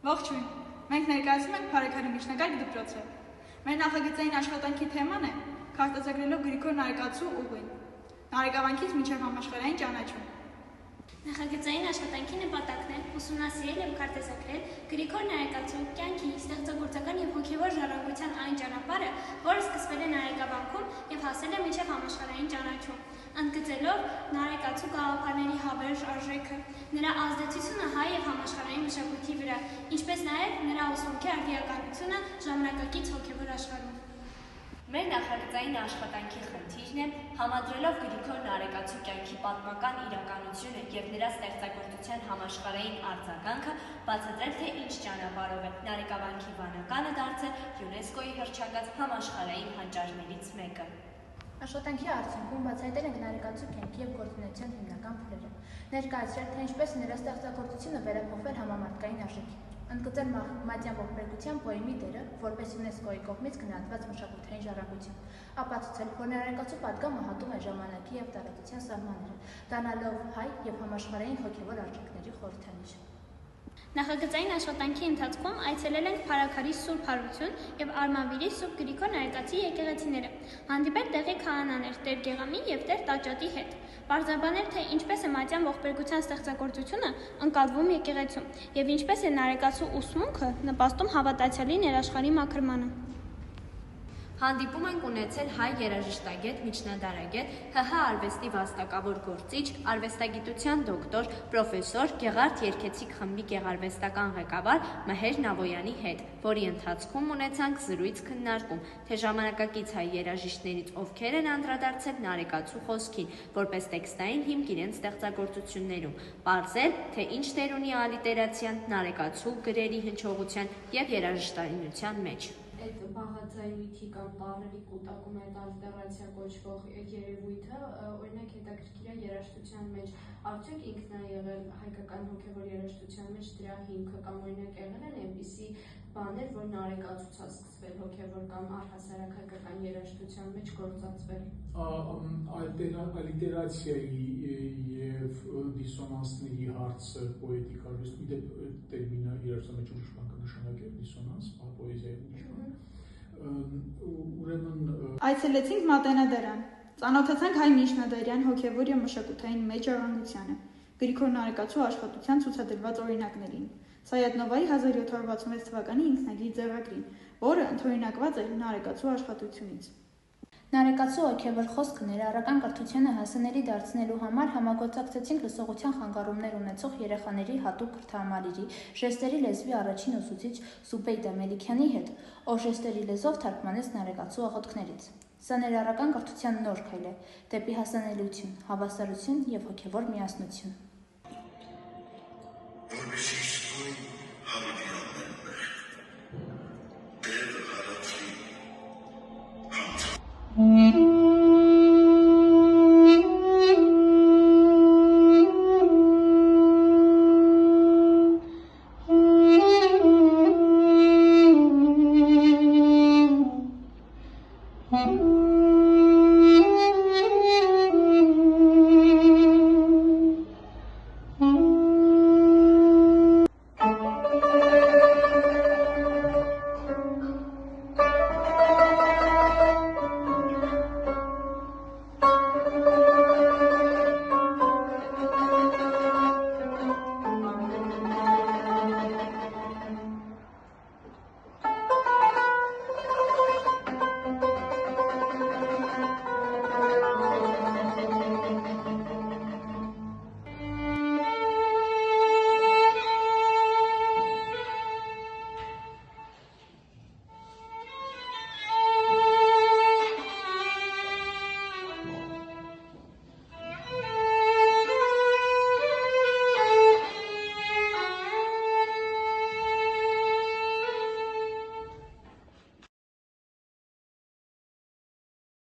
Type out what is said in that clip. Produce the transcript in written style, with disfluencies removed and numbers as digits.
Ողջույն, մենք ներկայացնում ենք Փարեքարի միջնակարգ դպրոցը։ Մեր նախագծային աշխատանքի թեման է քարտեզագրելով Գրիգոր Նարեկացու ուղին, Նարեկավանքից մինչև համաշխարհային ճանաչում։ Նախագծային աշխատանքի նպատակն է ուսումնասիրել և քարտեզագրել Գրիգոր Նարեկացու կյանքի, ստեղծագործական և հոգևոր ժառանգության այն ճանապարհը, որը սկսվել է Նարեկավանքում և հասել է մինչև համաշխարհային ճանաչում, ընդգծելով Նարեկացու գաղափարների հավերժ արժեքը, նրա ազդեցությունը հայ և համաշխարհային մշակույթի վրա, ինչպես նաև նրա ուսմունքի արդիականությունը ժամանակակից հոգևոր աշխարհում։ Մեր նախագծային աշխատանքի խնդիրն է համադրելով Գրիգոր Նարեկացու կյանքի պատմական իրականությունը և նրա ստեղծագործության համաշխարհային արձագանքը բացատրել, թե ինչ ճանապարհով է Նարեկավանքի վանականը դարձել ՅՈՒՆԵՍԿՕ-ի հռչակած համաշխարհային հանճարներից մեկը։ Աշխատանքի արդյունքում բացահայտել ենք Նարեկացու կյանքի և գործունեության հիմնական փուլերը, ներկայացրել, թե ինչպես նրա ստեղծագործությունը վերափոխվել համամարտկային արժեքի, ընդգծել մատյան ողբերգության պոեմի դերը, որպես ՅՈՒՆԵՍԿՕ-ի կողմից գնահատված մշակութային ժառանգություն, ապացուցել, որ Նարեկացու պատգամը հատում է ժամանակի և տարածության սահմանները, դառնալով հայ և համաշխարհային հոգևոր արժեքների խորհրդանիշ։ Նախագծային աշխատանքի ընթացքում այցելել ենք Փարաքարի Սուրբ Հարություն և Արմավիրի Սուրբ Գրիգոր Նարեկացի եկեղեցիները, հանդիպել տեղի քահանաներ Տեր Գեղամի և Տեր Տաճատի հետ, պարզաբանել, թե ինչպես է մատյան ողբերգության ստեղծագործությունը ընկալվում եկեղեցում և ինչպես է Նարեկացու ուսմունքը նպաստում հավատացյալի ներաշխարհի մաքրմանը։ Հանդիպում ենք ունեցել հայ երաժշտագետ, միջնադարագետ, ՀՀ արվեստի վաստակավոր գործիչ, արվեստագիտության դոկտոր, պրոֆեսոր, Գեղարդ երգեցիկ խմբի գեղարվեստական ղեկավար Մհեր Նավոյանի հետ, որի ընթացքում ունեցանք զրույց-քննարկում, թե ժամանակակից հայ երաժիշտներից ովքեր են անդրադարձել Նարեկացու խոսքին, որպես տեքստային հիմք իրենց ստեղծագործություններում, պարզել, թե ինչ դեր ունի ալիտերացիան Նարեկացու գրերի հնչողության և երաժշտայնության մեջ։ Այդ բաղաձայնույթի կամ տառերի կուտակում այդ ալտերացիա կոչվող երևույթը օրինակ հետաքրքիր է երաժշտության մեջ արդյոք ինքն է եղել հայկական հոգևոր երաժշտության մեջ դրա հիմքը կամ օրինակ եղել են այնպիսի բաներ, որ Նարեկացուց է սկսվել հոգևոր կամ առհասարակ հայկական երաժշտության մեջ գործածվել։ Ալիտերացիայի և դիսոնանսների հարցը պոետիկ արվեստի տերմինը երաժշտության մեջ ուրիշ բան կնշանակի դիսոնանս, պոեզիայի ուրեմն Այցելեցինք Մատենադարան, ծանոթացանք հայ միջնադարյան հոգևոր և մշակութային մեծ ժառանգությանը, Գրիգոր Նարեկացու աշխատության ցուցադրված օրինակներին, Սայաթ-Նովայի 1766 թվականի ինքնագիր ձեռագրին, որը ընդօրինակված էր Նարեկացու աշխատությունից։ Նարեկացու հոգևոր խոսքը ներառական կրթությանը հասանելի դարձնելու համար համագործակցեցինք լսողության խանգարումներ ունեցող երեխաների հատուկ կրթահամալիրի ժեստերի լեզվի առաջին ուսուցիչ Զուբեյդա Մելիքյանի հետ, ով ժեստերի լեզվով թարգմանեց Նարեկացու աղոթքներից։ Սա ներառական կրթության նոր քայլ է դեպի հասանելիություն, հավասարություն և հոգևոր միասնություն։